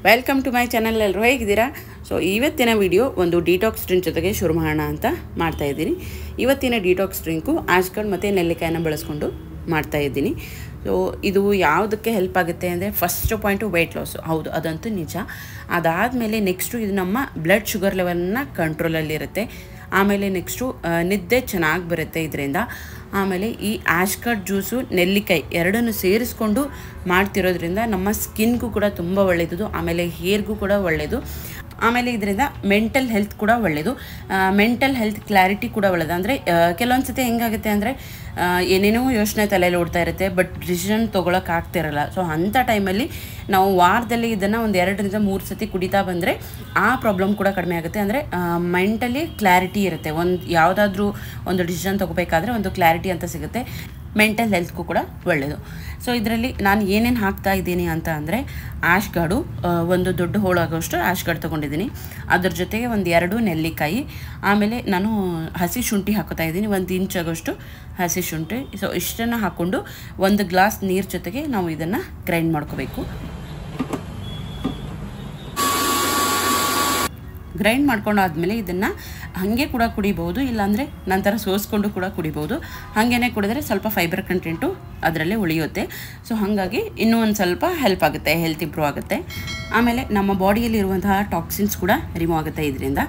Welcome to my channel. ಎಲ್ಲರೂ ಹೇಗಿದ್ದೀರಾ? So ಇವತ್ತಿನ ವಿಡಿಯೋ ಒಂದು ಡಿಟಾಕ್ಸ್ ಡ್ರಿಂಕ್ ಜೊತೆಗೆ ಶುರು ಮಾಡೋಣ ಅಂತ ಮಾಡ್ತಾಯಿದ್ದೀನಿ. ಇವತ್ತಿನ ಡಿಟಾಕ್ಸ್ ಡ್ರಿಂಕು ಆಶ್ಗಡ್ ಮತ್ತು ನೆಲ್ಲಿಕಾಯಿನ ಬಳಸ್ಕೊಂಡು ಮಾಡ್ತಾಯಿದ್ದೀನಿ. ಸೊ ಇದು ಯಾವುದಕ್ಕೆ ಹೆಲ್ಪ್ ಆಗುತ್ತೆ ಅಂದರೆ ಫಸ್ಟ್ ಪಾಯಿಂಟು ವೆಯ್ಟ್ ಲಾಸು. ಹೌದು, ಅದಂತೂ ನಿಜ. ಅದಾದಮೇಲೆ ನೆಕ್ಸ್ಟು ಇದು ನಮ್ಮ ಬ್ಲಡ್ ಶುಗರ್ ಲೆವೆಲ್ನ ಕಂಟ್ರೋಲಲ್ಲಿರುತ್ತೆ. ಆಮೇಲೆ ನೆಕ್ಸ್ಟು ನಿದ್ದೆ ಚೆನ್ನಾಗಿ ಬರುತ್ತೆ ಇದರಿಂದ. ಆಮೇಲೆ ಈ ಆಶ್ಗಡ್ ಜ್ಯೂಸು ನೆಲ್ಲಿಕಾಯಿ ಎರಡನ್ನು ಸೇರಿಸ್ಕೊಂಡು ಮಾಡ್ತಿರೋದ್ರಿಂದ ನಮ್ಮ ಸ್ಕಿನ್ಗೂ ಕೂಡ ತುಂಬ ಒಳ್ಳೆಯದು, ಆಮೇಲೆ ಹೇರ್ಗೂ ಕೂಡ ಒಳ್ಳೆಯದು. ಆಮೇಲೆ ಇದರಿಂದ ಮೆಂಟಲ್ ಹೆಲ್ತ್ ಕೂಡ ಒಳ್ಳೆಯದು, ಮೆಂಟಲ್ ಹೆಲ್ತ್ ಕ್ಲಾರಿಟಿ ಕೂಡ ಒಳ್ಳೆಯದು. ಅಂದರೆ ಕೆಲವೊಂದು ಸತಿ ಹೆಂಗಾಗುತ್ತೆ ಅಂದರೆ ಏನೇನೋ ಯೋಚನೆ ತಲೆಯಲ್ಲಿ ಓಡ್ತಾ ಇರುತ್ತೆ, ಬಟ್ ಡಿಸಿಷನ್ ತೊಗೊಳಕ್ಕೆ ಆಗ್ತಿರಲ್ಲ. ಸೊ ಅಂಥ ಟೈಮಲ್ಲಿ ನಾವು ವಾರದಲ್ಲಿ ಇದನ್ನು ಒಂದು 2-3 ಸತಿ ಕುಡಿತಾ ಬಂದರೆ ಆ ಪ್ರಾಬ್ಲಮ್ ಕೂಡ ಕಡಿಮೆ ಆಗುತ್ತೆ. ಅಂದರೆ ಮೆಂಟಲಿ ಕ್ಲಾರಿಟಿ ಇರುತ್ತೆ. ಯಾವುದಾದ್ರೂ ಒಂದು ಡಿಸಿಷನ್ ತೊಗೋಬೇಕಾದ್ರೆ ಒಂದು ಕ್ಲಾರಿಟಿ ಅಂತ ಸಿಗುತ್ತೆ. ಮೆಂಟಲ್ ಹೆಲ್ತ್ಗೂ ಕೂಡ ಒಳ್ಳೆಯದು. ಸೊ ಇದರಲ್ಲಿ ನಾನು ಏನೇನು ಹಾಕ್ತಾ ಇದ್ದೀನಿ ಅಂತ ಅಂದರೆ ಆಶ್ಗಡು ಒಂದು ದೊಡ್ಡ ಹೋಳಾಗೋಷ್ಟು ಆಶ್ಗಡ್ ತೊಗೊಂಡಿದ್ದೀನಿ. ಅದ್ರ ಜೊತೆಗೆ 1-2 ನೆಲ್ಲಿಕಾಯಿ, ಆಮೇಲೆ ನಾನು ಹಸಿ ಶುಂಠಿ ಹಾಕೋತಾ ಇದ್ದೀನಿ, 1 ಇಂಚ್ ಆಗೋಷ್ಟು ಹಸಿ ಶುಂಠಿ. ಸೊ ಇಷ್ಟನ್ನು ಹಾಕ್ಕೊಂಡು 1 ಗ್ಲಾಸ್ ನೀರು ಜೊತೆಗೆ ನಾವು ಇದನ್ನು ಗ್ರೈಂಡ್ ಮಾಡ್ಕೋಬೇಕು. ಗ್ರೈಂಡ್ ಮಾಡ್ಕೊಂಡು ಆದಮೇಲೆ ಇದನ್ನು ಹಾಗೆ ಕೂಡ ಕುಡಿಬೋದು, ಇಲ್ಲಾಂದರೆ ನಂತರ ಸೋಸ್ಕೊಂಡು ಕೂಡ ಕುಡಿಬೋದು. ಹಾಗೇ ಕುಡಿದ್ರೆ ಸ್ವಲ್ಪ ಫೈಬರ್ ಕಂಟೆಂಟು ಅದರಲ್ಲೇ ಉಳಿಯುತ್ತೆ. ಸೊ ಹಾಗಾಗಿ ಇನ್ನೂ ಒಂದು ಸ್ವಲ್ಪ ಹೆಲ್ಪ್ ಆಗುತ್ತೆ, ಹೆಲ್ತ್ ಇಂಪ್ರೂವ್ ಆಗುತ್ತೆ. ಆಮೇಲೆ ನಮ್ಮ ಬಾಡಿಯಲ್ಲಿರುವಂತಹ ಟಾಕ್ಸಿನ್ಸ್ ಕೂಡ ರಿಮೂವ್ ಆಗುತ್ತೆ ಇದರಿಂದ.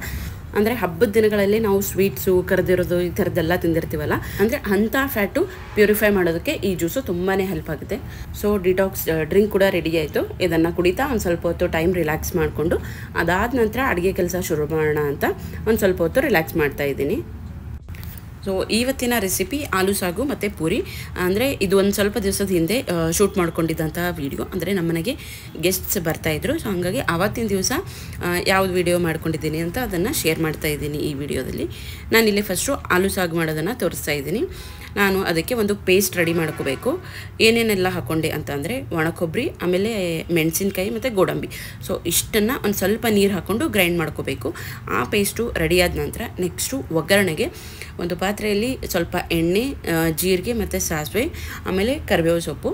ಅಂದರೆ ಹಬ್ಬದ ದಿನಗಳಲ್ಲಿ ನಾವು ಸ್ವೀಟ್ಸು, ಕರೆದಿರೋದು, ಈ ಥರದ್ದೆಲ್ಲ ತಿಂದಿರ್ತೀವಲ್ಲ, ಅಂದರೆ ಅಂಥ ಫ್ಯಾಟು ಪ್ಯೂರಿಫೈ ಮಾಡೋದಕ್ಕೆ ಈ ಜ್ಯೂಸು ತುಂಬಾ ಹೆಲ್ಪ್ ಆಗುತ್ತೆ. ಸೊ ಡಿಟಾಕ್ಸ್ ಡ್ರಿಂಕ್ ಕೂಡ ರೆಡಿ ಆಯಿತು. ಇದನ್ನು ಕುಡಿತಾ ಒಂದು ಸ್ವಲ್ಪ ಹೊತ್ತು ಟೈಮ್ ರಿಲ್ಯಾಕ್ಸ್ ಮಾಡಿಕೊಂಡು ಅದಾದ ನಂತರ ಅಡುಗೆ ಕೆಲಸ ಶುರು ಮಾಡೋಣ ಅಂತ ಒಂದು ಸ್ವಲ್ಪ ಹೊತ್ತು ರಿಲ್ಯಾಕ್ಸ್ ಮಾಡ್ತಾಯಿದ್ದೀನಿ. ಸೊ ಇವತ್ತಿನ ರೆಸಿಪಿ ಆಲೂ ಸಾಗು ಮತ್ತು ಪೂರಿ. ಅಂದರೆ ಇದು ಒಂದು ಸ್ವಲ್ಪ ದಿವಸದ ಹಿಂದೆ ಶೂಟ್ ಮಾಡ್ಕೊಂಡಿದ್ದಂಥ ವೀಡಿಯೋ. ಅಂದರೆ ನಮ್ಮನೆಗೆ ಗೆಸ್ಟ್ಸ್ ಬರ್ತಾಯಿದ್ರು. ಸೊ ಹಾಗಾಗಿ ಆವತ್ತಿನ ದಿವಸ ಯಾವುದು ವೀಡಿಯೋ ಮಾಡ್ಕೊಂಡಿದ್ದೀನಿ ಅಂತ ಅದನ್ನು ಶೇರ್ ಮಾಡ್ತಾಯಿದ್ದೀನಿ ಈ ವಿಡಿಯೋದಲ್ಲಿ. ನಾನಿಲ್ಲಿ ಫಸ್ಟು ಆಲೂ ಸಾಗು ಮಾಡೋದನ್ನು ತೋರಿಸ್ತಾ ಇದ್ದೀನಿ. ನಾನು ಅದಕ್ಕೆ ಒಂದು ಪೇಸ್ಟ್ ರೆಡಿ ಮಾಡ್ಕೋಬೇಕು. ಏನೇನೆಲ್ಲ ಹಾಕ್ಕೊಂಡೆ ಅಂತಂದರೆ ಒಣಕೊಬ್ಬರಿ, ಆಮೇಲೆ ಮೆಣಸಿನ್ಕಾಯಿ ಮತ್ತು ಗೋಡಂಬಿ. ಸೊ ಇಷ್ಟನ್ನು ಒಂದು ಸ್ವಲ್ಪ ನೀರು ಹಾಕ್ಕೊಂಡು ಗ್ರೈಂಡ್ ಮಾಡ್ಕೋಬೇಕು. ಆ ಪೇಸ್ಟು ರೆಡಿಯಾದ ನಂತರ ನೆಕ್ಸ್ಟು ಒಗ್ಗರಣೆಗೆ ಒಂದು ಪಾತ್ರೆಯಲ್ಲಿ ಸ್ವಲ್ಪ ಎಣ್ಣೆ, ಜೀರಿಗೆ ಮತ್ತು ಸಾಸಿವೆ, ಆಮೇಲೆ ಕರಿಬೇವು ಸೊಪ್ಪು,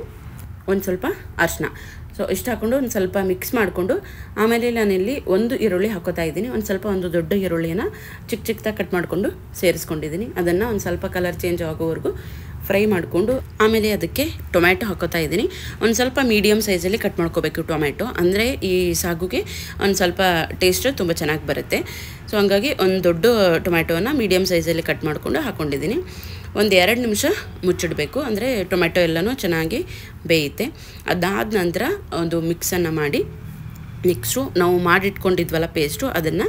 ಒಂದು ಸ್ವಲ್ಪ ಅರಿಶಿನ. ಸೊ ಇಷ್ಟು ಹಾಕ್ಕೊಂಡು ಒಂದು ಸ್ವಲ್ಪ ಮಿಕ್ಸ್ ಮಾಡಿಕೊಂಡು ಆಮೇಲೆ ನಾನಿಲ್ಲಿ 1 ಈರುಳ್ಳಿ ಹಾಕೋತಾ ಇದ್ದೀನಿ. ಒಂದು ದೊಡ್ಡ ಈರುಳ್ಳಿಯನ್ನು ಚಿಕ್ಕದಾಗಿ ಕಟ್ ಮಾಡಿಕೊಂಡು ಸೇರಿಸ್ಕೊಂಡಿದ್ದೀನಿ. ಅದನ್ನು ಒಂದು ಸ್ವಲ್ಪ ಕಲರ್ ಚೇಂಜ್ ಆಗೋವರೆಗೂ ಫ್ರೈ ಮಾಡಿಕೊಂಡು ಆಮೇಲೆ ಅದಕ್ಕೆ ಟೊಮ್ಯಾಟೊ ಹಾಕೋತಾ ಇದ್ದೀನಿ. ಒಂದು ಸ್ವಲ್ಪ ಮೀಡಿಯಮ್ ಸೈಜಲ್ಲಿ ಕಟ್ ಮಾಡ್ಕೋಬೇಕು ಟೊಮ್ಯಾಟೊ, ಅಂದರೆ ಈ ಸಾಗುಗೆ ಒಂದು ಸ್ವಲ್ಪ ಟೇಸ್ಟ್ ತುಂಬ ಚೆನ್ನಾಗಿ ಬರುತ್ತೆ. ಸೊ ಹಂಗಾಗಿ ಒಂದು ದೊಡ್ಡ ಟೊಮ್ಯಾಟೊವನ್ನು ಮೀಡಿಯಮ್ ಸೈಜಲ್ಲಿ ಕಟ್ ಮಾಡಿಕೊಂಡು ಹಾಕ್ಕೊಂಡಿದ್ದೀನಿ. 1-2 ನಿಮಿಷ ಮುಚ್ಚಿಡಬೇಕು, ಅಂದರೆ ಟೊಮೆಟೊ ಎಲ್ಲನೂ ಚೆನ್ನಾಗಿ ಬೇಯುತ್ತೆ. ಅದಾದ ನಂತರ ಒಂದು ಮಿಕ್ಸನ್ನು ಮಾಡಿ ನೆಕ್ಸ್ಟು ನಾವು ಮಾಡಿಟ್ಕೊಂಡಿದ್ವಲ್ಲ ಪೇಸ್ಟು, ಅದನ್ನು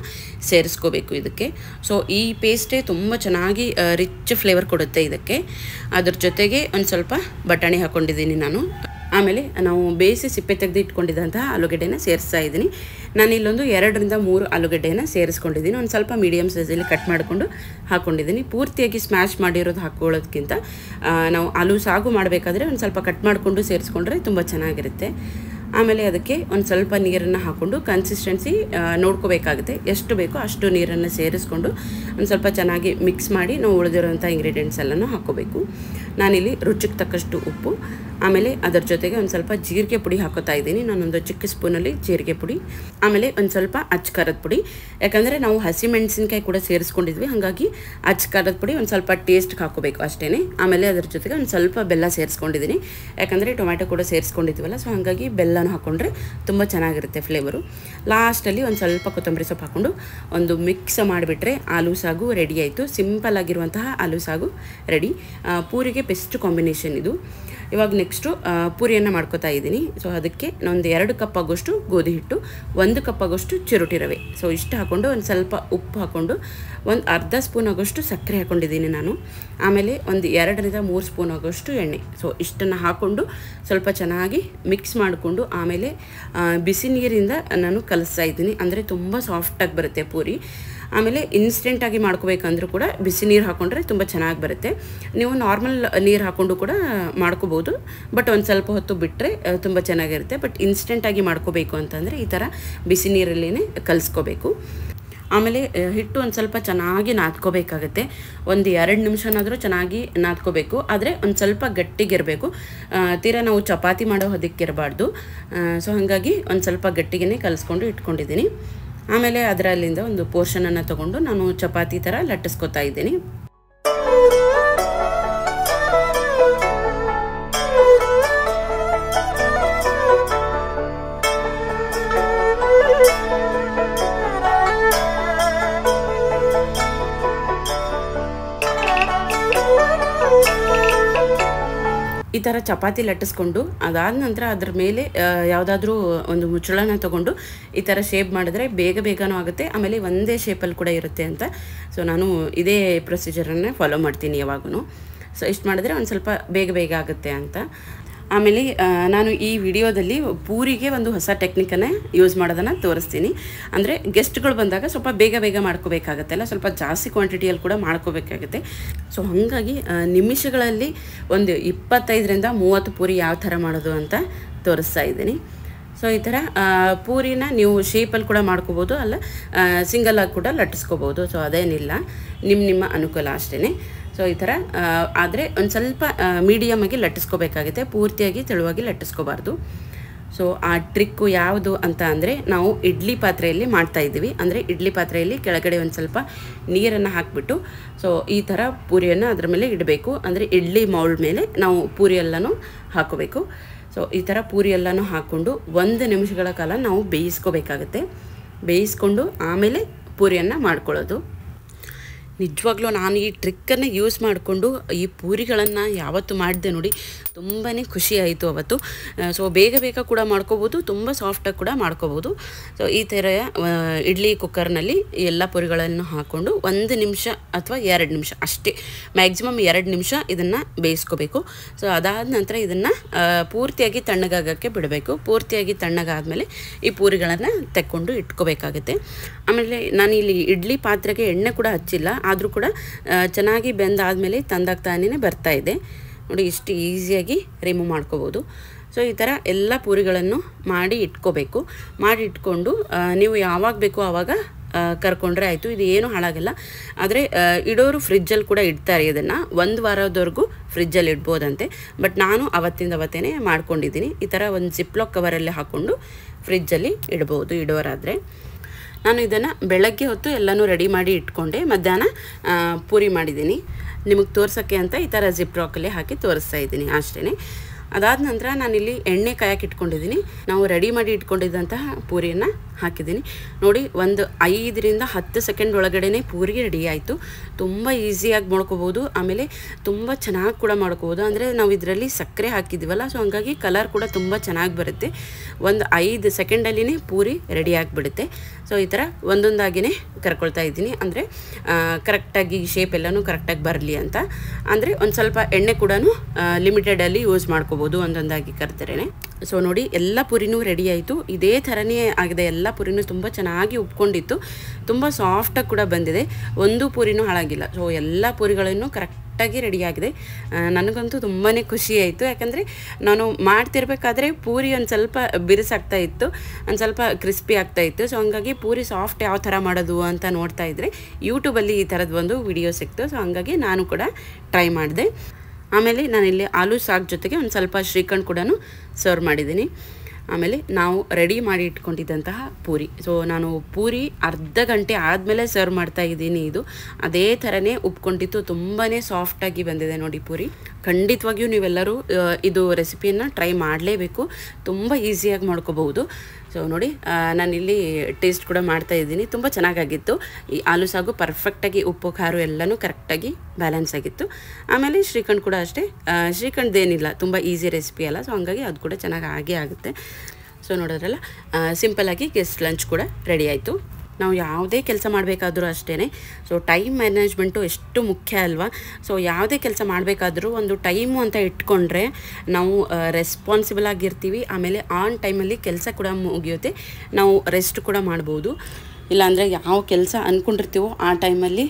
ಸೇರಿಸ್ಕೋಬೇಕು ಇದಕ್ಕೆ. ಸೊ ಈ ಪೇಸ್ಟೇ ತುಂಬ ಚೆನ್ನಾಗಿ ರಿಚ್ ಫ್ಲೇವರ್ ಕೊಡುತ್ತೆ ಇದಕ್ಕೆ. ಅದ್ರ ಜೊತೆಗೆ ಒಂದು ಸ್ವಲ್ಪ ಬಟಾಣಿ ಹಾಕ್ಕೊಂಡಿದ್ದೀನಿ ನಾನು. ಆಮೇಲೆ ನಾವು ಬೇಯಿಸಿ ಸಿಪ್ಪೆ ತೆಗೆದು ಇಟ್ಕೊಂಡಿದ್ದಂತಹ ಆಲೂಗಡ್ಡೆನ ಸೇರಿಸ್ತಾ ಇದ್ದೀನಿ. ನಾನಿಲ್ಲೊಂದು 2-3 ಆಲೂಗಡ್ಡೆಯನ್ನು ಸೇರಿಸ್ಕೊಂಡಿದ್ದೀನಿ. ಒಂದು ಸ್ವಲ್ಪ ಮೀಡಿಯಮ್ ಸೈಜಲ್ಲಿ ಕಟ್ ಮಾಡಿಕೊಂಡು ಹಾಕ್ಕೊಂಡಿದ್ದೀನಿ. ಪೂರ್ತಿಯಾಗಿ ಸ್ಮ್ಯಾಶ್ ಮಾಡಿರೋದು ಹಾಕ್ಕೊಳ್ಳೋದಕ್ಕಿಂತ ನಾವು ಆಲೂ ಸಾಗು ಮಾಡಬೇಕಾದ್ರೆ ಒಂದು ಸ್ವಲ್ಪ ಕಟ್ ಮಾಡಿಕೊಂಡು ಸೇರಿಸ್ಕೊಂಡ್ರೆ ತುಂಬ ಚೆನ್ನಾಗಿರುತ್ತೆ. ಆಮೇಲೆ ಅದಕ್ಕೆ ಒಂದು ಸ್ವಲ್ಪ ನೀರನ್ನು ಹಾಕ್ಕೊಂಡು ಕನ್ಸಿಸ್ಟೆನ್ಸಿ ನೋಡ್ಕೋಬೇಕಾಗುತ್ತೆ. ಎಷ್ಟು ಬೇಕೋ ಅಷ್ಟು ನೀರನ್ನು ಸೇರಿಸ್ಕೊಂಡು ಒಂದು ಸ್ವಲ್ಪ ಚೆನ್ನಾಗಿ ಮಿಕ್ಸ್ ಮಾಡಿ ನಾವು ಉಳಿದಿರೋಂಥ ಇಂಗ್ರೀಡಿಯೆಂಟ್ಸ್ ಎಲ್ಲನೂ ಹಾಕ್ಕೋಬೇಕು. ನಾನಿಲ್ಲಿ ರುಚಿಗೆ ತಕ್ಕಷ್ಟು ಉಪ್ಪು, ಆಮೇಲೆ ಅದರ ಜೊತೆಗೆ ಒಂದು ಸ್ವಲ್ಪ ಜೀರಿಗೆ ಪುಡಿ ಹಾಕೋತಾ ಇದ್ದೀನಿ. ನಾನೊಂದು ಚಿಕ್ಕ ಸ್ಪೂನಲ್ಲಿ ಜೀರಿಗೆ ಪುಡಿ, ಆಮೇಲೆ ಒಂದು ಸ್ವಲ್ಪ ಅಚ್ಚ ಪುಡಿ. ಯಾಕಂದರೆ ನಾವು ಹಸಿ ಮೆಣಸಿನ್ಕಾಯಿ ಕೂಡ ಸೇರಿಸ್ಕೊಂಡಿದ್ವಿ, ಹಾಗಾಗಿ ಅಚ್ಚ ಪುಡಿ ಒಂದು ಸ್ವಲ್ಪ ಟೇಸ್ಟ್ಗೆ ಹಾಕೋಬೇಕು ಅಷ್ಟೇ. ಆಮೇಲೆ ಅದರ ಜೊತೆಗೆ ಒಂದು ಸ್ವಲ್ಪ ಬೆಲ್ಲ ಸೇರಿಸ್ಕೊಂಡಿದ್ದೀನಿ, ಯಾಕಂದರೆ ಟೊಮ್ಯಾಟೊ ಕೂಡ ಸೇರಿಸ್ಕೊಂಡಿದ್ವಲ್ಲ. ಸೊ ಹಾಗಾಗಿ ಬೆಲ್ಲನ ಹಾಕ್ಕೊಂಡ್ರೆ ತುಂಬ ಚೆನ್ನಾಗಿರುತ್ತೆ ಫ್ಲೇವರು. ಲಾಸ್ಟಲ್ಲಿ ಒಂದು ಸ್ವಲ್ಪ ಕೊತ್ತಂಬರಿ ಸೊಪ್ಪು ಹಾಕ್ಕೊಂಡು ಒಂದು ಮಿಕ್ಸ್ ಮಾಡಿಬಿಟ್ರೆ ಆಲೂ ಸಾಗು ರೆಡಿ ಆಯಿತು. ಸಿಂಪಲ್ ಆಗಿರುವಂತಹ ಆಲೂ ಸಾಗು ರೆಡಿ. ಪೂರಿಗೆ ಬೆಸ್ಟ್ ಕಾಂಬಿನೇಷನ್ ಇದು. ಇವಾಗ ನೆಕ್ಸ್ಟು ಪೂರಿಯನ್ನು ಮಾಡ್ಕೋತಾ ಇದ್ದೀನಿ. ಸೊ ಅದಕ್ಕೆ ಒಂದು 2 ಕಪ್ ಆಗೋಷ್ಟು ಗೋಧಿ ಹಿಟ್ಟು, 1 ಕಪ್ ಆಗೋಷ್ಟು ಚಿರೋಟಿ ರವೆ. ಸೊ ಇಷ್ಟು ಹಾಕ್ಕೊಂಡು ಒಂದು ಸ್ವಲ್ಪ ಉಪ್ಪು ಹಾಕ್ಕೊಂಡು ಒಂದು ಅರ್ಧ ಸ್ಪೂನ್ ಆಗೋಷ್ಟು ಸಕ್ಕರೆ ಹಾಕ್ಕೊಂಡಿದ್ದೀನಿ ನಾನು. ಆಮೇಲೆ ಒಂದು 2-3 ಸ್ಪೂನ್ ಆಗೋಷ್ಟು ಎಣ್ಣೆ. ಸೊ ಇಷ್ಟನ್ನು ಹಾಕ್ಕೊಂಡು ಸ್ವಲ್ಪ ಚೆನ್ನಾಗಿ ಮಿಕ್ಸ್ ಮಾಡಿಕೊಂಡು ಆಮೇಲೆ ಬಿಸಿ ನೀರಿಂದ ನಾನು ಕಲಿಸ್ತಾ ಇದ್ದೀನಿ. ಅಂದರೆ ತುಂಬ ಸಾಫ್ಟಾಗಿ ಬರುತ್ತೆ ಪೂರಿ. ಆಮೇಲೆ ಇನ್ಸ್ಟೆಂಟಾಗಿ ಮಾಡ್ಕೋಬೇಕಂದ್ರೂ ಕೂಡ ಬಿಸಿ ನೀರು ಹಾಕ್ಕೊಂಡ್ರೆ ತುಂಬ ಚೆನ್ನಾಗಿ ಬರುತ್ತೆ. ನೀವು ನಾರ್ಮಲ್ ನೀರು ಹಾಕ್ಕೊಂಡು ಕೂಡ ಮಾಡ್ಕೋಬೋದು, ಬಟ್ ಒಂದು ಸ್ವಲ್ಪ ಹೊತ್ತು ಬಿಟ್ಟರೆ ತುಂಬ ಚೆನ್ನಾಗಿರುತ್ತೆ. ಬಟ್ ಇನ್ಸ್ಟೆಂಟಾಗಿ ಮಾಡ್ಕೋಬೇಕು ಅಂತಂದರೆ ಈ ಥರ ಬಿಸಿ ನೀರಲ್ಲೇ ಕಲಿಸ್ಕೋಬೇಕು. ಆಮೇಲೆ ಹಿಟ್ಟು ಒಂದು ಸ್ವಲ್ಪ ಚೆನ್ನಾಗಿ ನಾದ್ಕೋಬೇಕಾಗತ್ತೆ. ಒಂದು 2 ನಿಮಿಷನಾದರೂ ಚೆನ್ನಾಗಿ ನಾದ್ಕೋಬೇಕು. ಆದರೆ ಒಂದು ಸ್ವಲ್ಪ ಗಟ್ಟಿಗಿರಬೇಕು, ತೀರಾ ನಾವು ಚಪಾತಿ ಮಾಡೋ ಹೊದಕ್ಕಿರಬಾರ್ದು. ಸೊ ಹಾಗಾಗಿ ಒಂದು ಸ್ವಲ್ಪ ಗಟ್ಟಿಗೆ ಕಲಿಸ್ಕೊಂಡು ಇಟ್ಕೊಂಡಿದ್ದೀನಿ. ಆಮೇಲೆ ಅದರಲ್ಲಿಂದ ಒಂದು ಪೋರ್ಷನನ್ನು ತೊಗೊಂಡು ನಾನು ಚಪಾತಿ ಥರ ಲಟ್ಟಿಸ್ಕೊತಾ ಇದ್ದೀನಿ. ಈ ಥರ ಚಪಾತಿ ಲಟ್ಟಿಸ್ಕೊಂಡು ಅದಾದ ನಂತರ ಅದ್ರ ಮೇಲೆ ಯಾವುದಾದ್ರೂ ಒಂದು ಮುಚ್ಚಳನ ತೊಗೊಂಡು ಈ ಥರ ಶೇಪ್ ಮಾಡಿದ್ರೆ ಬೇಗನೂ ಆಗುತ್ತೆ, ಆಮೇಲೆ ಒಂದೇ ಶೇಪಲ್ಲಿ ಕೂಡ ಇರುತ್ತೆ ಅಂತ. ಸೊ ನಾನು ಇದೇ ಪ್ರೊಸೀಜರನ್ನೇ ಫಾಲೋ ಮಾಡ್ತೀನಿ ಯಾವಾಗೂ. ಸೊ ಇಷ್ಟು ಮಾಡಿದ್ರೆ ಒಂದು ಸ್ವಲ್ಪ ಬೇಗ ಆಗುತ್ತೆ ಅಂತ. ಆಮೇಲೆ ನಾನು ಈ ವಿಡಿಯೋದಲ್ಲಿ ಪೂರಿಗೆ ಒಂದು ಹೊಸ ಟೆಕ್ನಿಕನ್ನೇ ಯೂಸ್ ಮಾಡೋದನ್ನು ತೋರಿಸ್ತೀನಿ. ಅಂದರೆ ಗೆಸ್ಟ್ಗಳು ಬಂದಾಗ ಸ್ವಲ್ಪ ಬೇಗ ಮಾಡ್ಕೋಬೇಕಾಗತ್ತೆಲ್ಲ, ಸ್ವಲ್ಪ ಜಾಸ್ತಿ ಕ್ವಾಂಟಿಟಿಯಲ್ಲಿ ಕೂಡ ಮಾಡ್ಕೋಬೇಕಾಗುತ್ತೆ. ಸೊ ಹಾಗಾಗಿ ನಿಮಿಷಗಳಲ್ಲಿ ಒಂದು 25ರಿಂದ 30 ಪೂರಿ ಯಾವ ಥರ ಮಾಡೋದು ಅಂತ ತೋರಿಸ್ತಾ ಇದ್ದೀನಿ. ಸೊ ಈ ಥರ ಪೂರಿನ ನೀವು ಶೇಪಲ್ಲಿ ಕೂಡ ಮಾಡ್ಕೋಬೋದು, ಅಲ್ಲ ಸಿಂಗಲಾಗಿ ಕೂಡ ಲಟ್ಟಿಸ್ಕೋಬೋದು. ಸೊ ಅದೇನಿಲ್ಲ, ನಿಮ್ಮ ಅನುಕೂಲ ಅಷ್ಟೇ. ಸೊ ಈ ಥರ ಆದರೆ ಒಂದು ಸ್ವಲ್ಪ ಮೀಡಿಯಮಾಗಿ ಲಟ್ಟಿಸ್ಕೋಬೇಕಾಗುತ್ತೆ, ಪೂರ್ತಿಯಾಗಿ ತೆಳುವಾಗಿ ಲಟ್ಟಿಸ್ಕೋಬಾರ್ದು. ಸೊ ಆ ಟ್ರಿಕ್ಕು ಯಾವುದು ಅಂತ ಅಂದರೆ, ನಾವು ಇಡ್ಲಿ ಪಾತ್ರೆಯಲ್ಲಿ ಮಾಡ್ತಾಯಿದ್ದೀವಿ. ಅಂದರೆ ಇಡ್ಲಿ ಪಾತ್ರೆಯಲ್ಲಿ ಕೆಳಗಡೆ ಒಂದು ಸ್ವಲ್ಪ ನೀರನ್ನು ಹಾಕಿಬಿಟ್ಟು ಸೊ ಈ ಥರ ಪೂರಿಯನ್ನು ಅದರ ಮೇಲೆ ಇಡಬೇಕು. ಅಂದರೆ ಇಡ್ಲಿ ಮೌಲ್ಡ್ ಮೇಲೆ ನಾವು ಪೂರಿ ಎಲ್ಲನೂ ಹಾಕೋಬೇಕು. ಸೊ ಈ ಥರ ಪೂರಿ ಎಲ್ಲನೂ ಹಾಕ್ಕೊಂಡು 1 ನಿಮಿಷಗಳ ಕಾಲ ನಾವು ಬೇಯಿಸ್ಕೋಬೇಕಾಗುತ್ತೆ. ಬೇಯಿಸ್ಕೊಂಡು ಆಮೇಲೆ ಪೂರಿಯನ್ನು ಮಾಡ್ಕೊಳ್ಳೋದು. ನಿಜವಾಗ್ಲೂ ನಾನು ಈ ಟ್ರಿಕ್ಕನ್ನು ಯೂಸ್ ಮಾಡಿಕೊಂಡು ಈ ಪೂರಿಗಳನ್ನು ಯಾವತ್ತು ಮಾಡಿದೆ ನೋಡಿ, ತುಂಬಾ ಖುಷಿ ಆಯಿತು ಅವತ್ತು. ಸೊ ಬೇಗ ಕೂಡ ಮಾಡ್ಕೋಬೋದು, ತುಂಬ ಸಾಫ್ಟಾಗಿ ಕೂಡ ಮಾಡ್ಕೋಬೋದು. ಸೊ ಈ ಥರ ಇಡ್ಲಿ ಕುಕ್ಕರ್ನಲ್ಲಿ ಎಲ್ಲ ಪೂರಿಗಳನ್ನು ಹಾಕ್ಕೊಂಡು 1 ನಿಮಿಷ ಅಥವಾ 2 ನಿಮಿಷ ಅಷ್ಟೇ, ಮ್ಯಾಕ್ಸಿಮಮ್ 2 ನಿಮಿಷ ಇದನ್ನು ಬೇಯಿಸ್ಕೋಬೇಕು. ಸೊ ಅದಾದ ನಂತರ ಇದನ್ನು ಪೂರ್ತಿಯಾಗಿ ತಣ್ಣಗಾಗೋಕ್ಕೆ ಬಿಡಬೇಕು. ಪೂರ್ತಿಯಾಗಿ ತಣ್ಣಗಾದಮೇಲೆ ಈ ಪೂರಿಗಳನ್ನು ತೆಕ್ಕೊಂಡು ಇಟ್ಕೋಬೇಕಾಗುತ್ತೆ. ಆಮೇಲೆ ನಾನು ಇಲ್ಲಿ ಇಡ್ಲಿ ಪಾತ್ರೆಗೆ ಎಣ್ಣೆ ಕೂಡ ಹಚ್ಚಿಲ್ಲ, ಆದರೂ ಕೂಡ ಚೆನ್ನಾಗಿ ಬೆಂದಾದಮೇಲೆ ತಂದಾಗ್ತಾನೇ ಬರ್ತಾಯಿದೆ ನೋಡಿ. ಇಷ್ಟು ಈಸಿಯಾಗಿ ರಿಮೂವ್ ಮಾಡ್ಕೋಬೋದು. ಸೊ ಈ ಥರ ಎಲ್ಲ ಪೂರಿಗಳನ್ನು ಮಾಡಿ ಇಟ್ಕೋಬೇಕು. ಮಾಡಿ ಇಟ್ಕೊಂಡು ನೀವು ಯಾವಾಗ ಬೇಕೋ ಆವಾಗ ಕರ್ಕೊಂಡ್ರೆ ಆಯಿತು. ಇದು ಏನೂ ಹಾಳಾಗಲ್ಲ. ಆದರೆ ಇಡೋರು ಫ್ರಿಜ್ಜಲ್ಲಿ ಕೂಡ ಇಡ್ತಾರೆ. ಇದನ್ನು 1 ವಾರದವರೆಗೂ ಫ್ರಿಜ್ಜಲ್ಲಿ ಇಡ್ಬೋದಂತೆ. ಬಟ್ ನಾನು ಅವತ್ತೇ ಮಾಡ್ಕೊಂಡಿದ್ದೀನಿ. ಈ ಥರ ಒಂದು ಜಿಪ್ಲಾಕ್ ಕವರಲ್ಲಿ ಹಾಕ್ಕೊಂಡು ಫ್ರಿಜ್ಜಲ್ಲಿ ಇಡ್ಬೋದು ಇಡೋರಾದರೆ. ನಾನು ಇದನ್ನು ಬೆಳಗ್ಗೆ ಹೊತ್ತು ಎಲ್ಲನೂ ರೆಡಿ ಮಾಡಿ ಇಟ್ಕೊಂಡೆ, ಮಧ್ಯಾಹ್ನ ಪೂರಿ ಮಾಡಿದ್ದೀನಿ. ನಿಮಗೆ ತೋರ್ಸೋಕ್ಕೆ ಅಂತ ಈ ಥರ ಜಿಪ್ಲಾಕಲ್ಲಿ ಹಾಕಿ ತೋರಿಸ್ತಾ ಇದ್ದೀನಿ ಅಷ್ಟೇ. ಅದಾದ ನಂತರ ನಾನಿಲ್ಲಿ ಎಣ್ಣೆ ಕಾಯಕ್ಕೆ ಇಟ್ಕೊಂಡಿದ್ದೀನಿ. ನಾವು ರೆಡಿ ಮಾಡಿ ಇಟ್ಕೊಂಡಿದ್ದಂತಹ ಪೂರಿಯನ್ನು ಹಾಕಿದ್ದೀನಿ ನೋಡಿ. ಒಂದು 5ರಿಂದ 10 ಸೆಕೆಂಡ್ ಒಳಗಡೆ ಪೂರಿ ರೆಡಿ ಆಯಿತು. ತುಂಬ ಈಸಿಯಾಗಿ ಮಾಡ್ಕೋಬೋದು, ಆಮೇಲೆ ತುಂಬ ಚೆನ್ನಾಗಿ ಕೂಡ ಮಾಡ್ಕೋಬೋದು. ಅಂದರೆ ನಾವು ಇದರಲ್ಲಿ ಸಕ್ಕರೆ ಹಾಕಿದ್ದೀವಲ್ಲ, ಸೊ ಹಂಗಾಗಿ ಕಲರ್ ಕೂಡ ತುಂಬ ಚೆನ್ನಾಗಿ ಬರುತ್ತೆ. ಒಂದು 5 ಸೆಕೆಂಡಲ್ಲಿನೇ ಪೂರಿ ರೆಡಿ ಆಗಿಬಿಡುತ್ತೆ. ಸೊ ಈ ಥರ ಒಂದೊಂದಾಗಿಯೇ ಕರ್ಕೊಳ್ತಾ ಇದ್ದೀನಿ, ಅಂದರೆ ಕರೆಕ್ಟಾಗಿ ಶೇಪ್ ಎಲ್ಲನೂ ಕರೆಕ್ಟಾಗಿ ಬರಲಿ ಅಂತ. ಅಂದರೆ ಒಂದು ಸ್ವಲ್ಪ ಎಣ್ಣೆ ಕೂಡ ಲಿಮಿಟೆಡಲ್ಲಿ ಯೂಸ್ ಮಾಡ್ಕೋಬೋದು ಒಂದೊಂದಾಗಿ ಕರ್ತರೇನೆ. ಸೊ ನೋಡಿ, ಎಲ್ಲ ಪೂರಿನೂ ರೆಡಿ ಆಯಿತು. ಇದೇ ಥರನೇ ಆಗಿದೆ. ಎಲ್ಲ ಪೂರಿನೂ ತುಂಬ ಚೆನ್ನಾಗಿ ಉಪ್ಕೊಂಡಿತ್ತು, ತುಂಬ ಸಾಫ್ಟಾಗಿ ಕೂಡ ಬಂದಿದೆ. ಒಂದು ಪೂರಿನೂ ಹಾಳಾಗಿಲ್ಲ. ಸೊ ಎಲ್ಲ ಪೂರಿಗಳನ್ನು ಕರೆಕ್ಟಾಗಿ ರೆಡಿಯಾಗಿದೆ. ನನಗಂತೂ ತುಂಬಾ ಖುಷಿ ಆಯಿತು. ಯಾಕಂದರೆ ನಾನು ಮಾಡ್ತಿರ್ಬೇಕಾದ್ರೆ ಪೂರಿ ಒಂದು ಸ್ವಲ್ಪ ಬಿರುಸಾಗ್ತಾ ಇತ್ತು, ಒಂದು ಸ್ವಲ್ಪ ಕ್ರಿಸ್ಪಿ ಆಗ್ತಾಯಿತ್ತು. ಸೊ ಹಂಗಾಗಿ ಪೂರಿ ಸಾಫ್ಟ್ ಯಾವ ಥರ ಮಾಡೋದು ಅಂತ ನೋಡ್ತಾ ಇದ್ದರೆ ಯೂಟ್ಯೂಬಲ್ಲಿ ಈ ಥರದ್ದು ಒಂದು ವಿಡಿಯೋ ಸಿಕ್ತು. ಸೊ ಹಂಗಾಗಿ ನಾನು ಕೂಡ ಟ್ರೈ ಮಾಡಿದೆ. ಆಮೇಲೆ ನಾನಿಲ್ಲಿ ಆಲೂ ಸಾಗು ಜೊತೆಗೆ ಒಂದು ಸ್ವಲ್ಪ ಶ್ರೀಖಂಡ್ ಕೂಡ ಸರ್ವ್ ಮಾಡಿದ್ದೀನಿ. ಆಮೇಲೆ ನಾವು ರೆಡಿ ಮಾಡಿ ಇಟ್ಕೊಂಡಿದ್ದಂತಹ ಪೂರಿ. ಸೊ ನಾನು ಪೂರಿ ಅರ್ಧ ಗಂಟೆ ಆದಮೇಲೆ ಸರ್ವ್ ಮಾಡ್ತಾ ಇದ್ದೀನಿ. ಇದು ಅದೇ ಥರನೇ ಉಪ್ಕೊಂಡಿತ್ತು, ತುಂಬಾ ಸಾಫ್ಟಾಗಿ ಬಂದಿದೆ ನೋಡಿ ಪೂರಿ. ಖಂಡಿತವಾಗಿಯೂ ನೀವೆಲ್ಲರೂ ಇದು ರೆಸಿಪಿಯನ್ನು ಟ್ರೈ ಮಾಡಲೇಬೇಕು, ತುಂಬ ಈಸಿಯಾಗಿ ಮಾಡ್ಕೋಬಹುದು. ಸೊ ನೋಡಿ, ನಾನಿಲ್ಲಿ ಟೇಸ್ಟ್ ಕೂಡ ಮಾಡ್ತಾ ಇದ್ದೀನಿ. ತುಂಬ ಚೆನ್ನಾಗಾಗಿತ್ತು. ಈ ಆಲೂ ಸಾಗು ಪರ್ಫೆಕ್ಟಾಗಿ ಉಪ್ಪು ಖಾರ ಎಲ್ಲನೂ ಕರೆಕ್ಟಾಗಿ ಬ್ಯಾಲೆನ್ಸ್ ಆಗಿತ್ತು. ಆಮೇಲೆ ಶ್ರೀಖಂಡ್ ಕೂಡ ಅಷ್ಟೇ. ಶ್ರೀಖಂಡ್ದೇನಿಲ್ಲ, ತುಂಬ ಈಸಿ ರೆಸಿಪಿ ಅಲ್ಲ. ಸೊ ಹಂಗಾಗಿ ಅದು ಕೂಡ ಚೆನ್ನಾಗಿ ಆಗೇ ಆಗುತ್ತೆ. ಸೊ ನೋಡೋದ್ರಲ್ಲ, ಸಿಂಪಲ್ಲಾಗಿ ಗೆಸ್ಟ್ ಲಂಚ್ ಕೂಡ ರೆಡಿ ಆಯಿತು. ನಾವು ಯಾವುದೇ ಕೆಲಸ ಮಾಡಬೇಕಾದ್ರೂ ಅಷ್ಟೇ, ಸೊ ಟೈಮ್ ಮ್ಯಾನೇಜ್ಮೆಂಟು ಎಷ್ಟು ಮುಖ್ಯ ಅಲ್ವಾ. ಸೊ ಯಾವುದೇ ಕೆಲಸ ಮಾಡಬೇಕಾದ್ರೂ ಒಂದು ಟೈಮು ಅಂತ ಇಟ್ಕೊಂಡ್ರೆ ನಾವು ರೆಸ್ಪಾನ್ಸಿಬಲ್ ಆಗಿರ್ತೀವಿ. ಆಮೇಲೆ ಆನ್ ಟೈಮಲ್ಲಿ ಕೆಲಸ ಕೂಡ ಮುಗಿಯುತ್ತೆ, ನಾವು ರೆಸ್ಟ್ ಕೂಡ ಮಾಡ್ಬೋದು. ಇಲ್ಲಾಂದರೆ ಯಾವ ಕೆಲಸ ಅಂದ್ಕೊಂಡಿರ್ತೀವೋ ಆ ಟೈಮಲ್ಲಿ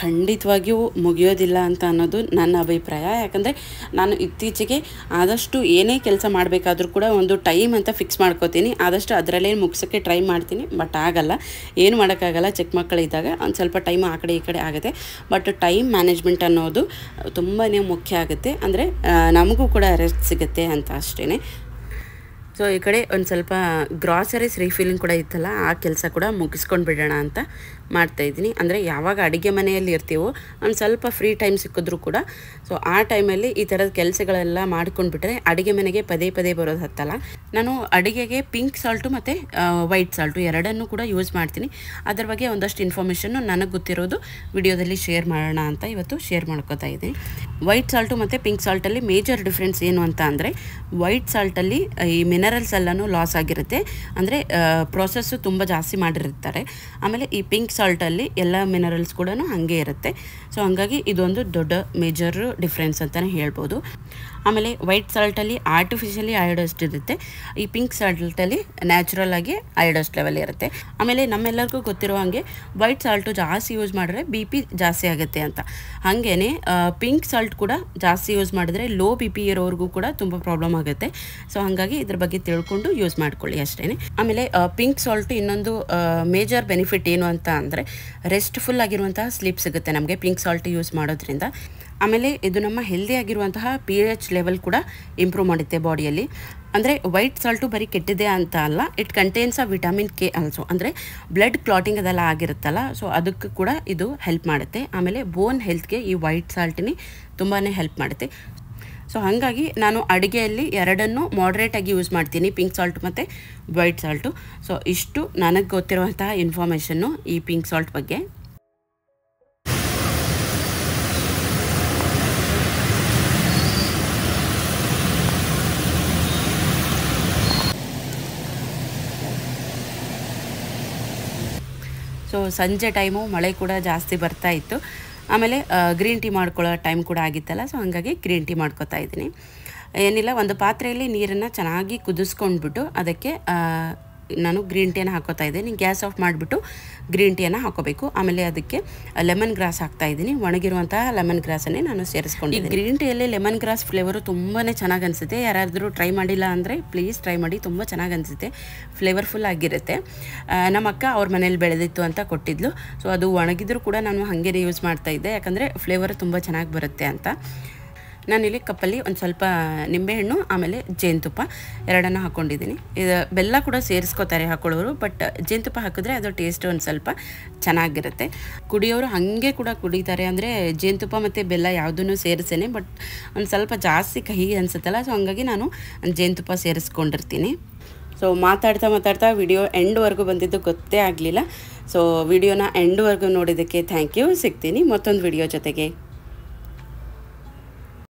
ಖಂಡಿತವಾಗಿಯೂ ಮುಗಿಯೋದಿಲ್ಲ ಅಂತ ಅನ್ನೋದು ನನ್ನ ಅಭಿಪ್ರಾಯ. ಯಾಕಂದರೆ ನಾನು ಇತ್ತೀಚೆಗೆ ಆದಷ್ಟು ಏನೇ ಕೆಲಸ ಮಾಡಬೇಕಾದ್ರೂ ಕೂಡ ಒಂದು ಟೈಮ್ ಅಂತ ಫಿಕ್ಸ್ ಮಾಡ್ಕೋತೀನಿ, ಆದಷ್ಟು ಅದರಲ್ಲೇ ಮುಗಿಸೋಕ್ಕೆ ಟ್ರೈ ಮಾಡ್ತೀನಿ. ಬಟ್ ಆಗಲ್ಲ, ಏನು ಮಾಡೋಕ್ಕಾಗಲ್ಲ, ಚಿಕ್ಕ ಮಕ್ಕಳಿದ್ದಾಗ ಒಂದು ಸ್ವಲ್ಪ ಟೈಮ್ ಆ ಕಡೆ ಈ ಕಡೆ ಆಗುತ್ತೆ. ಬಟ್ ಟೈಮ್ ಮ್ಯಾನೇಜ್ಮೆಂಟ್ ಅನ್ನೋದು ತುಂಬಾ ಮುಖ್ಯ ಆಗುತ್ತೆ. ಅಂದರೆ ನಮಗೂ ಕೂಡ ರೆಸ್ಟ್ ಸಿಗುತ್ತೆ ಅಂತ ಅಷ್ಟೇ. ಸೊ ಈ ಕಡೆ ಒಂದು ಸ್ವಲ್ಪ ಗ್ರಾಸರೀಸ್ ರೀಫಿಲಿಂಗ್ ಕೂಡ ಇತ್ತಲ್ಲ, ಆ ಕೆಲಸ ಕೂಡ ಮುಗಿಸ್ಕೊಂಡು ಬಿಡೋಣ ಅಂತ ಮಾಡ್ತಾಯಿದ್ದೀನಿ. ಅಂದರೆ ಯಾವಾಗ ಅಡುಗೆ ಮನೆಯಲ್ಲಿ ಇರ್ತೀವೋ ಒಂದು ಸ್ವಲ್ಪ ಫ್ರೀ ಟೈಮ್ ಸಿಕ್ಕಿದ್ರೂ ಕೂಡ ಸೊ ಆ ಟೈಮಲ್ಲಿ ಈ ಥರದ ಕೆಲಸಗಳೆಲ್ಲ ಮಾಡ್ಕೊಂಡ್ಬಿಟ್ರೆ ಅಡುಗೆ ಮನೆಗೆ ಪದೇ ಪದೇ ಬರೋದು ಹತ್ತಲ್ಲ. ನಾನು ಅಡುಗೆಗೆ ಪಿಂಕ್ ಸಾಲ್ಟು ಮತ್ತು ವೈಟ್ ಸಾಲ್ಟು ಎರಡನ್ನೂ ಕೂಡ ಯೂಸ್ ಮಾಡ್ತೀನಿ. ಅದ್ರ ಬಗ್ಗೆ ಒಂದಷ್ಟು ಇನ್ಫಾರ್ಮೇಷನ್ನು ನನಗೆ ಗೊತ್ತಿರೋದು ವಿಡಿಯೋದಲ್ಲಿ ಶೇರ್ ಮಾಡೋಣ ಅಂತ ಇವತ್ತು ಶೇರ್ ಮಾಡ್ಕೋತಾ ಇದ್ದೀನಿ. ವೈಟ್ ಸಾಲ್ಟು ಮತ್ತು ಪಿಂಕ್ ಸಾಲ್ಟಲ್ಲಿ ಮೇಜರ್ ಡಿಫ್ರೆನ್ಸ್ ಏನು ಅಂತ ಅಂದರೆ, ವೈಟ್ ಸಾಲ್ಟಲ್ಲಿ ಈ ಮಿನರಲ್ಸ್ ಎಲ್ಲನೂ ಲಾಸ್ ಆಗಿರುತ್ತೆ, ಅಂದರೆ ಪ್ರೊಸೆಸ್ಸು ತುಂಬ ಜಾಸ್ತಿ ಮಾಡಿರ್ತಾರೆ. ಆಮೇಲೆ ಈ ಪಿಂಕ್ ಸಾಲ್ಟಲ್ಲಿ ಎಲ್ಲ ಮಿನರಲ್ಸ್ ಕೂಡ ಹಾಗೆ ಇರುತ್ತೆ. ಸೊ ಹಾಗಾಗಿ ಇದೊಂದು ದೊಡ್ಡ ಮೇಜರ್ ಡಿಫ್ರೆನ್ಸ್ ಅಂತಲೇ ಹೇಳ್ಬೋದು. ಆಮೇಲೆ ವೈಟ್ ಸಾಲ್ಟಲ್ಲಿ ಆರ್ಟಿಫಿಷಿಯಲಿ ಅಯೋಡೈಸ್ಡ್ ಇರುತ್ತೆ, ಈ ಪಿಂಕ್ ಸಾಲ್ಟಲ್ಲಿ ನ್ಯಾಚುರಲ್ ಆಗಿ ಅಯೋಡೈಸ್ಡ್ ಲೆವೆಲ್ ಇರುತ್ತೆ. ಆಮೇಲೆ ನಮ್ಮೆಲ್ಲರಿಗೂ ಗೊತ್ತಿರೋ ಹಾಗೆ ವೈಟ್ ಸಾಲ್ಟು ಜಾಸ್ತಿ ಯೂಸ್ ಮಾಡಿದ್ರೆ BP ಜಾಸ್ತಿ ಆಗುತ್ತೆ ಅಂತ. ಹಾಗೇ ಪಿಂಕ್ ಸಾಲ್ಟ್ ಕೂಡ ಜಾಸ್ತಿ ಯೂಸ್ ಮಾಡಿದ್ರೆ ಲೋ BP ಇರೋರಿಗೂ ಕೂಡ ತುಂಬ ಪ್ರಾಬ್ಲಮ್ ಆಗುತ್ತೆ. ಸೊ ಹಾಗಾಗಿ ಇದ್ರ ಬಗ್ಗೆ ತಿಳ್ಕೊಂಡು ಯೂಸ್ ಮಾಡ್ಕೊಳ್ಳಿ ಅಷ್ಟೇ. ಆಮೇಲೆ ಪಿಂಕ್ ಸಾಲ್ಟು ಇನ್ನೊಂದು ಮೇಜರ್ ಬೆನಿಫಿಟ್ ಏನು ಅಂತ ಅಂದರೆ, ರೆಸ್ಟ್ಫುಲ್ ಆಗಿರುವಂತಹ ಸ್ಲೀಪ್ ಸಿಗುತ್ತೆ ನಮಗೆ ಪಿಂಕ್ ಸಾಲ್ಟ್ ಯೂಸ್ ಮಾಡೋದ್ರಿಂದ. ಆಮೇಲೆ ಇದು ನಮ್ಮ ಹೆಲ್ದಿ ಆಗಿರುವಂತಹ pH ಲೆವೆಲ್ ಕೂಡ ಇಂಪ್ರೂವ್ ಮಾಡುತ್ತೆ ಬಾಡಿಯಲ್ಲಿ. ಅಂದರೆ ವೈಟ್ ಸಾಲ್ಟು ಬರೀ ಕೆಟ್ಟಿದೆ ಅಂತ ಅಲ್ಲ, it contains vitamin K also. ಅಂದರೆ ಬ್ಲಡ್ ಕ್ಲಾಟಿಂಗ್ ಅದೆಲ್ಲ ಆಗಿರುತ್ತಲ್ಲ, ಸೊ ಅದಕ್ಕೆ ಕೂಡ ಇದು ಹೆಲ್ಪ್ ಮಾಡುತ್ತೆ. ಆಮೇಲೆ ಬೋನ್ ಹೆಲ್ತ್ಗೆ ಈ ವೈಟ್ ಸಾಲ್ಟಿನಿ ತುಂಬಾ ಹೆಲ್ಪ್ ಮಾಡುತ್ತೆ. ಸೊ ಹಾಗಾಗಿ ನಾನು ಅಡುಗೆಯಲ್ಲಿ ಎರಡನ್ನೂ ಮಾಡ್ರೇಟಾಗಿ ಯೂಸ್ ಮಾಡ್ತೀನಿ, ಪಿಂಕ್ ಸಾಲ್ಟ್ ಮತ್ತು ವೈಟ್ ಸಾಲ್ಟು. ಸೊ ಇಷ್ಟು ನನಗೆ ಗೊತ್ತಿರುವಂತಹ ಇನ್ಫಾರ್ಮೇಷನ್ನು ಈ ಪಿಂಕ್ ಸಾಲ್ಟ್ ಬಗ್ಗೆ. ಸೊ ಸಂಜೆ ಟೈಮು ಮಳೆ ಕೂಡ ಜಾಸ್ತಿ ಬರ್ತಾ ಇತ್ತು. ಆಮೇಲೆ ಗ್ರೀನ್ ಟೀ ಮಾಡ್ಕೊಳ್ಳೋ ಟೈಮ್ ಕೂಡ ಆಗಿತ್ತಲ್ಲ, ಸೊ ಹಾಗಾಗಿ ಗ್ರೀನ್ ಟೀ ಮಾಡ್ಕೊತಾ ಇದ್ದೀನಿ. ಏನಿಲ್ಲ, ಒಂದು ಪಾತ್ರೆಯಲ್ಲಿ ನೀರನ್ನು ಚೆನ್ನಾಗಿ ಕುದಿಸ್ಕೊಂಡ್ಬಿಟ್ಟು ಅದಕ್ಕೆ ನಾನು ಗ್ರೀನ್ ಟೀಯನ್ನು ಹಾಕೋತಾ ಇದ್ದೀನಿ. ಗ್ಯಾಸ್ ಆಫ್ ಮಾಡಿಬಿಟ್ಟು ಗ್ರೀನ್ ಟೀಯನ್ನು ಹಾಕೋಬೇಕು. ಆಮೇಲೆ ಅದಕ್ಕೆ ಲೆಮನ್ ಗ್ರಾಸ್ ಹಾಕ್ತಾಯಿದ್ದೀನಿ, ಒಣಗಿರುವಂತಹ ಲೆಮನ್ ಗ್ರಾಸನ್ನೇ ನಾನು ಸೇರಿಸ್ಕೊಂಡಿದ್ದೀನಿ. ಗ್ರೀನ್ ಟೀಯಲ್ಲಿ ಲೆಮನ್ ಗ್ರಾಸ್ ಫ್ಲೇವರು ತುಂಬಾ ಚೆನ್ನಾಗಿ ಅನಿಸುತ್ತೆ. ಯಾರಾದರೂ ಟ್ರೈ ಮಾಡಿಲ್ಲ ಅಂದರೆ ಪ್ಲೀಸ್ ಟ್ರೈ ಮಾಡಿ, ತುಂಬ ಚೆನ್ನಾಗಿ ಅನಿಸುತ್ತೆ, ಫ್ಲೇವರ್ಫುಲ್ ಆಗಿರುತ್ತೆ. ನಮ್ಮ ಅಕ್ಕ ಅವ್ರ ಮನೇಲಿ ಬೆಳೆದಿತ್ತು ಅಂತ ಕೊಟ್ಟಿದ್ಲು. ಸೊ ಅದು ಒಣಗಿದ್ರೂ ಕೂಡ ನಾನು ಹಾಗೇ ಯೂಸ್ ಮಾಡ್ತಾಯಿದ್ದೆ, ಯಾಕಂದರೆ ಫ್ಲೇವರ್ ತುಂಬ ಚೆನ್ನಾಗಿ ಬರುತ್ತೆ ಅಂತ. ನಾನಿಲ್ಲಿ ಕಪ್ಪಲ್ಲಿ ಒಂದು ಸ್ವಲ್ಪ ನಿಂಬೆಹಣ್ಣು ಆಮೇಲೆ ಜೇನುತುಪ್ಪ ಎರಡನ್ನು ಹಾಕ್ಕೊಂಡಿದ್ದೀನಿ. ಇದು ಬೆಲ್ಲ ಕೂಡ ಸೇರಿಸ್ಕೋತಾರೆ ಹಾಕೊಳ್ಳೋರು, ಬಟ್ ಜೇನುತುಪ್ಪ ಹಾಕಿದ್ರೆ ಅದು ಟೇಸ್ಟ್ ಒಂದು ಸ್ವಲ್ಪ ಚೆನ್ನಾಗಿರುತ್ತೆ. ಕುಡಿಯೋರು ಹಾಗೆ ಕೂಡ ಕುಡಿತಾರೆ, ಅಂದರೆ ಜೇನುತುಪ್ಪ ಮತ್ತು ಬೆಲ್ಲ ಯಾವುದನ್ನು ಸೇರಿಸೇನೆ, ಬಟ್ ಒಂದು ಸ್ವಲ್ಪ ಜಾಸ್ತಿ ಕಹಿ ಅನಿಸುತ್ತಲ್ಲ, ಸೊ ಹಾಗಾಗಿ ನಾನು ಜೇನುತುಪ್ಪ ಸೇರಿಸ್ಕೊಂಡಿರ್ತೀನಿ. ಸೊ ಮಾತಾಡ್ತಾ ವಿಡಿಯೋ ಎಂಡ್ವರೆಗೂ ಬಂದಿದ್ದು ಗೊತ್ತೇ ಆಗಲಿಲ್ಲ. ಸೊ ವಿಡಿಯೋನ ಎಂಡ್ವರೆಗೂ ನೋಡಿದ್ದಕ್ಕೆ ಥ್ಯಾಂಕ್ ಯು. ಸಿಗ್ತೀನಿ ಮತ್ತೊಂದು ವಿಡಿಯೋ ಜೊತೆಗೆ.